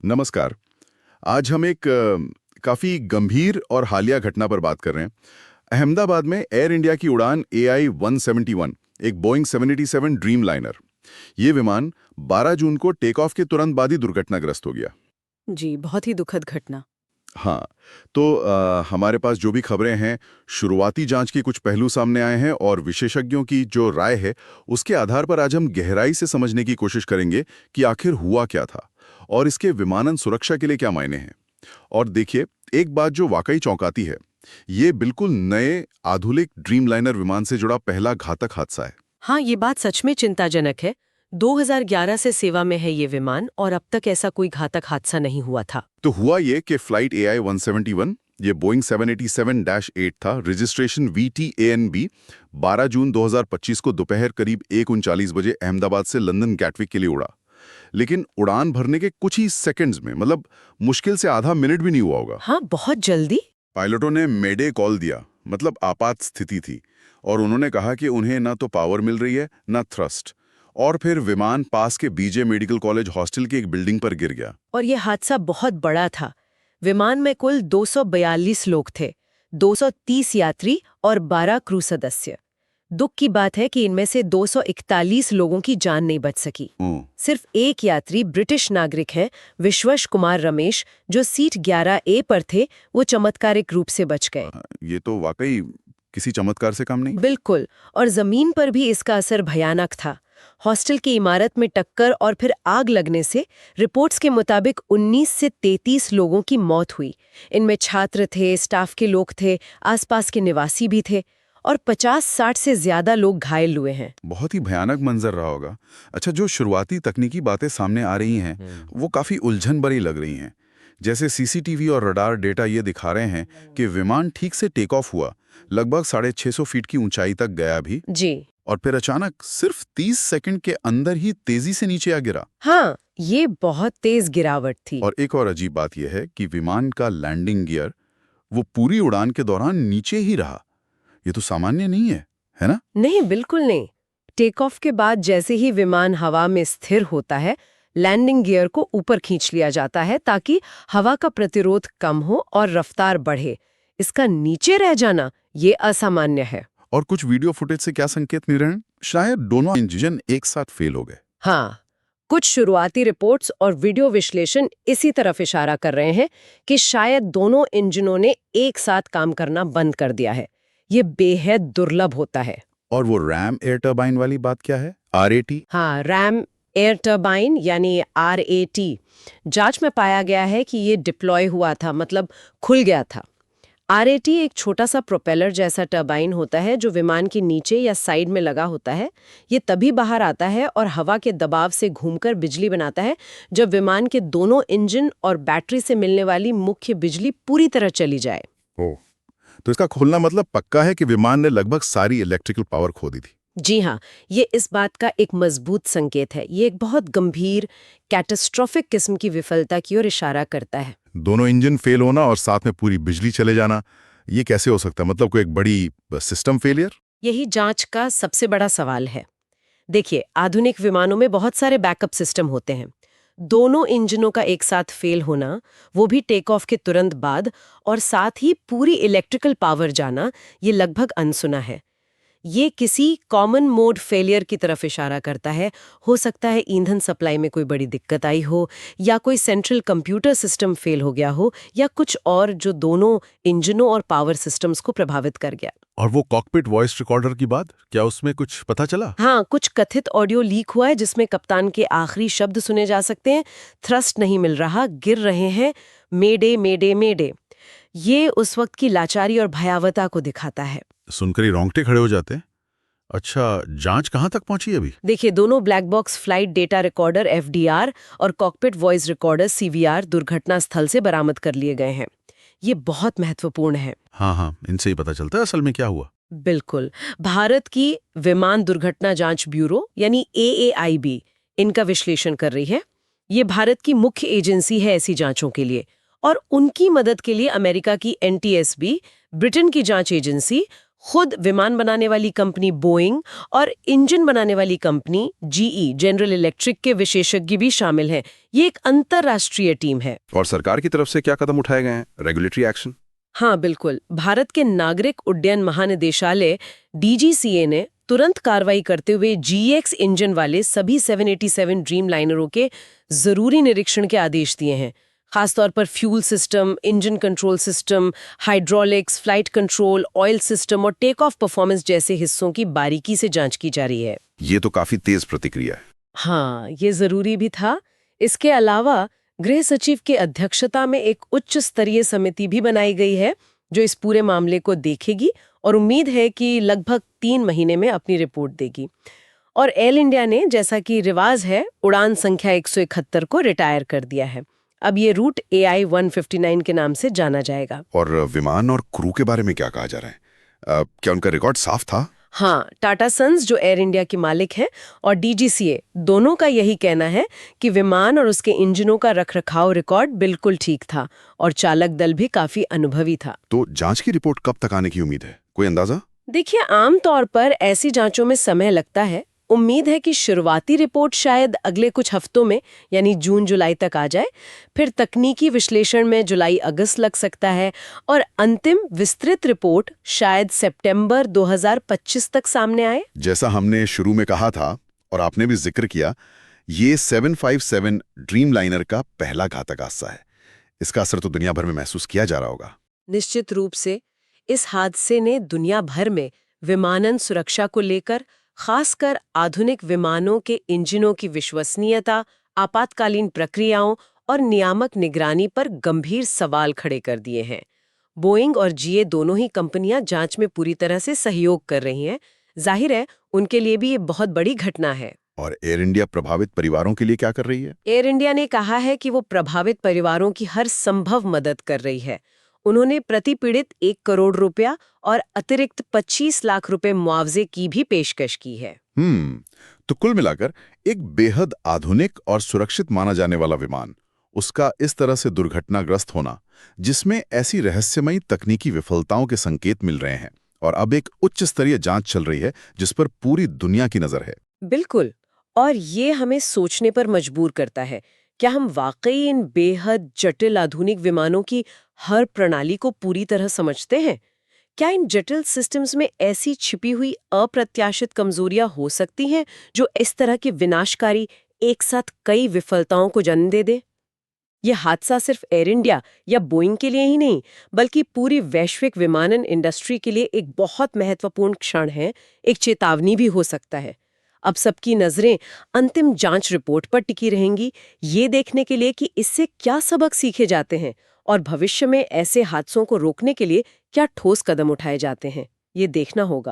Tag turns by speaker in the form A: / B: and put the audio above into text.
A: नमस्कार। आज हम एक काफ़ी गंभीर और हालिया घटना पर बात कर रहे हैं। अहमदाबाद में एयर इंडिया की उड़ान AI 171, एक बोइंग 787 ड्रीम लाइनर। ये विमान 12 जून को टेक ऑफ के तुरंत बाद ही दुर्घटनाग्रस्त हो गया।
B: जी, बहुत ही दुखद घटना।
A: हाँ, तो हमारे पास जो भी खबरें हैं, शुरुआती जांच के कुछ पहलू सामने आए हैं और विशेषज्ञों की जो राय है, उसके आधार पर आज हम गहराई से समझने की कोशिश करेंगे कि आखिर हुआ क्या था और इसके विमानन सुरक्षा के लिए क्या मायने हैं। और देखिए, एक बात जो वाकई चौंकाती है, ये बिल्कुल नए आधुनिक ड्रीमलाइनर विमान से जुड़ा पहला घातक हादसा है।
B: हाँ, ये बात सच में चिंताजनक है। 2011 से सेवा में है ये विमान और अब तक ऐसा कोई घातक हादसा नहीं हुआ था।
A: तो हुआ ये कि फ्लाइट AI 171, ये बोइंग 787-8 था, रजिस्ट्रेशन VTANB, 12 जून 2025 को दोपहर करीब 1:39 बजे अहमदाबाद से लंदन गैटविक के लिए उड़ा। लेकिन उड़ान भरने के कुछ ही सेकंड्स में, मतलब मुश्किल से आधा मिनट भी नहीं हुआ होगा,
B: हाँ, बहुत जल्दी।
A: पायलटों ने मेडे कॉल दिया, मतलब आपात स्थिति थी, और उन्होंने कहा कि उन्हें ना तो पावर मिल रही है ना थ्रस्ट। और फिर विमान पास के BJ मेडिकल कॉलेज हॉस्टल की एक बिल्डिंग पर गिर गया।
B: और ये हादसा बहुत बड़ा था। विमान में कुल 242 लोग थे, 230 यात्री और 12 क्रू सदस्य। दुख की बात है कि इनमें से 241 लोगों की जान नहीं बच सकी। सिर्फ एक यात्री ब्रिटिश नागरिक हैं, विश्वश कुमार रमेश, जो सीट 11A पर थे, वो चमत्कारिक रूप से बच गए।
A: ये तो वाकई किसी चमत्कार से कम नहीं।
B: बिल्कुल। और जमीन पर भी इसका असर भयानक था। हॉस्टल की इमारत में टक्कर और फिर आग लगने से रिपोर्ट्स के मुताबिक 19 से 33 लोगों की मौत हुई। इनमें छात्र थे, स्टाफ के लोग थे, आसपास के निवासी भी थे और 50-60 से ज्यादा लोग घायल हुए हैं।
A: बहुत ही भयानक मंजर रहा होगा। अच्छा, जो शुरुआती तकनीकी बातें सामने आ रही हैं, वो काफी उलझन भरी लग रही हैं। जैसे CCTV और रडार डेटा ये दिखा रहे हैं कि विमान ठीक से टेक ऑफ हुआ, लगभग 650 फीट की ऊंचाई तक गया भी,
B: जी।
A: और फिर अचानक सिर्फ 30 सेकंड के अंदर ही तेजी से नीचे आ गिरा।
B: हाँ, ये बहुत तेज गिरावट थी।
A: और एक और अजीब बात यह है कि विमान का लैंडिंग गियर वो पूरी उड़ान के दौरान नीचे ही रहा। ये तो सामान्य नहीं है ना?
B: नहीं, बिल्कुल नहीं। टेक ऑफ के बाद जैसे ही विमान हवा में स्थिर होता है, लैंडिंग गियर को ऊपर खींच लिया जाता है ताकि हवा का प्रतिरोध कम हो और रफ्तार बढ़े। इसका नीचे रह जाना ये असामान्य है।
A: और कुछ वीडियो फुटेज से क्या संकेत मिल रहे हैं? शायद दोनों इंजन एक साथ फेल हो गए।
B: हाँ, कुछ शुरुआती रिपोर्ट्स और वीडियो विश्लेषण इसी तरफ इशारा कर रहे हैं कि शायद दोनों इंजनों ने एक साथ काम करना बंद कर दिया है। ये बेहद दुर्लभ होता है।
A: और वो रैम एयर टर्बाइन वाली बात क्या है? RAT?
B: हाँ, रैम एयर टर्बाइन यानी RAT जांच में पाया गया है कि ये डिप्लॉय हुआ था, मतलब खुल गया था। RAT एक छोटा सा प्रोपेलर जैसा टर्बाइन होता है जो विमान के नीचे या साइड में लगा होता है। ये तभी बाहर आता है और हवा के दबाव से घूमकर बिजली बनाता है जब विमान के दोनों इंजन और बैटरी से मिलने वाली मुख्य बिजली पूरी तरह चली जाए।
A: ओह, तो इसका खोलना मतलब पक्का है कि विमान ने लगभग सारी इलेक्ट्रिकल पावर खो दी थी।
B: जी हाँ, ये इस बात का एक मजबूत संकेत है। ये एक बहुत गंभीर कैटास्ट्रोफिक किस्म की विफलता की ओर इशारा करता है।
A: दोनों इंजन फेल होना और साथ में पूरी बिजली चले जाना, ये कैसे हो सकता है? मतलब कोई एक बड़ी सिस्टम फेलियर?
B: यही जांच का सबसे बड़ा सवाल है। देखिए, आधुनिक विमानों में बहुत सारे बैकअप सिस्टम होते हैं। दोनों इंजनों का एक साथ फेल होना, वो भी टेक ऑफ के तुरंत बाद, और साथ ही पूरी इलेक्ट्रिकल पावर जाना, ये लगभग अनसुना है। ये किसी कॉमन मोड फेलियर की तरफ इशारा करता है। हो सकता है ईंधन सप्लाई में कोई बड़ी दिक्कत आई हो, या कोई सेंट्रल कंप्यूटर सिस्टम फेल हो गया हो, या कुछ और जो दोनों इंजनों और पावर सिस्टम्स को प्रभावित कर गया।
A: और वो कॉकपिट वॉइस रिकॉर्डर की बात, क्या उसमें कुछ पता चला?
B: हाँ, कुछ कथित ऑडियो लीक हुआ है जिसमें कप्तान के आखिरी शब्द सुने जा सकते हैं, थ्रस्ट नहीं मिल रहा, गिर रहे हैं, मेडे मेडे मेडे। ये उस वक्त की लाचारी और भयावहता को दिखाता है।
A: सुनकर ही रोंगटे खड़े हो जाते हैं। अच्छा, जांच कहाँ तक पहुंची अभी?
B: देखिए, दोनों black box flight data recorder FDR और कॉकपिट वॉइस रिकॉर्डर CVR दुर्घटना स्थल से बरामद कर लिए गए हैं। ये बहुत महत्वपूर्ण है।
A: हाँ, इनसे ही पता चलता है असल में क्या हुआ।
B: बिल्कुल। भारत की विमान दुर्घटना जांच ब्यूरो यानी AAIB इनका विश्लेषण कर रही है। ये भारत की मुख्य एजेंसी है ऐसी जांचों के लिए, और उनकी मदद के लिए अमेरिका की NTSB, ब्रिटेन की जांच एजेंसी, खुद विमान बनाने वाली कंपनी बोइंग और इंजन बनाने वाली कंपनी जीई जनरल इलेक्ट्रिक के विशेषज्ञ भी शामिल हैं। ये एक अंतर्राष्ट्रीय टीम है।
C: और सरकार की तरफ से क्या कदम उठाए गए हैं? Regulatory action?
B: हाँ बिल्कुल, भारत के नागरिक उड्डयन महानिदेशालय डीजीसीए ने तुरंत कार्रवाई करते हुए जीएक्स इंजन वाले सभी 787 ड्रीम लाइनरों के जरूरी निरीक्षण के आदेश दिए हैं। खासतौर पर fuel system, engine control system, hydraulics, flight control, oil system और टेक ऑफ परफॉर्मेंस जैसे हिस्सों की बारीकी से जांच की जा रही है।
C: ये तो काफी तेज प्रतिक्रिया है।
B: हाँ, ये जरूरी भी था। इसके अलावा गृह सचिव के अध्यक्षता में एक उच्च स्तरीय समिति भी बनाई गई है जो इस पूरे मामले को देखेगी और उम्मीद है कि लगभग 3 महीने में अपनी रिपोर्ट देगी। और एयर इंडिया ने, जैसा कि रिवाज है, उड़ान संख्या 171 को रिटायर कर दिया है। अब ये रूट AI 159 के नाम से जाना जाएगा।
C: और विमान और क्रू के बारे में क्या कहा जा रहा है? क्या उनका रिकॉर्ड साफ था?
B: हाँ, टाटा सन्स जो एयर इंडिया के मालिक हैं और डीजीसीए दोनों का यही कहना है कि विमान और उसके इंजनों का रखरखाव रिकॉर्ड बिल्कुल ठीक था और चालक दल भी काफी अनुभवी था।
C: तो जांच की रिपोर्ट कब तक आने की उम्मीद है? कोई अंदाजा?
B: देखिए, आमतौर पर ऐसी जांचों में समय लगता है। उम्मीद है कि शुरुआती रिपोर्ट शायद अगले कुछ हफ्तों में यानी जून-जुलाई तक आ जाए। फिर तकनीकी विश्लेषण में जुलाई-अगस्त लग सकता है और अंतिम विस्तृत रिपोर्ट शायद सितंबर 2025 तक सामने आए।
C: जैसा हमने शुरू में कहा था और आपने भी जिक्र किया, ये 757 ड्रीम लाइनर का पहला घातक हादसा है। इसका असर तो दुनिया भर में महसूस किया जा रहा होगा।
B: निश्चित रूप से इस हादसे ने दुनिया भर में विमानन सुरक्षा को लेकर, खासकर आधुनिक विमानों के इंजनों की विश्वसनीयता, आपातकालीन प्रक्रियाओं और नियामक निगरानी पर गंभीर सवाल खड़े कर दिए हैं। बोइंग और जीए दोनों ही कंपनियां जांच में पूरी तरह से सहयोग कर रही हैं। जाहिर है, उनके लिए भी ये बहुत बड़ी घटना है।
C: और एयर इंडिया प्रभावित परिवारों के लिए क्या कर रही है?
B: एयर इंडिया ने कहा है कि वो प्रभावित परिवारों की हर संभव मदद कर रही है। उन्होंने प्रति पीड़ित 1 करोड़ रुपया और अतिरिक्त 25 लाख रुपए मुआवजे की भी पेशकश की है।
C: तो कुल मिलाकर एक बेहद आधुनिक और सुरक्षित माना जाने वाला विमान, उसका इस तरह से दुर्घटनाग्रस्त होना, जिसमें ऐसी रहस्यमयी तकनीकी विफलताओं के संकेत मिल रहे हैं, और अब एक उच्च स्तरीय जांच चल रही है जिस पर पूरी दुनिया की नजर है।
B: बिल्कुल, और ये हमें सोचने पर मजबूर करता है, क्या हम वाकई इन बेहद जटिल आधुनिक विमानों की हर प्रणाली को पूरी तरह समझते हैं? क्या इन जटिल सिस्टम्स में ऐसी छिपी हुई अप्रत्याशित कमजोरियां हो सकती हैं जो इस तरह की विनाशकारी एक साथ कई विफलताओं को जन्म दे दे? यह हादसा सिर्फ एयर इंडिया या बोइंग के लिए ही नहीं, बल्कि पूरी वैश्विक विमानन इंडस्ट्री के लिए एक बहुत महत्वपूर्ण क्षण है, एक चेतावनी भी हो सकता है। अब सबकी नजरें अंतिम जांच रिपोर्ट पर टिकी रहेंगी, ये देखने के लिए कि इससे क्या सबक सीखे जाते हैं और भविष्य में ऐसे हादसों को रोकने के लिए क्या ठोस कदम उठाए जाते हैं। ये देखना होगा।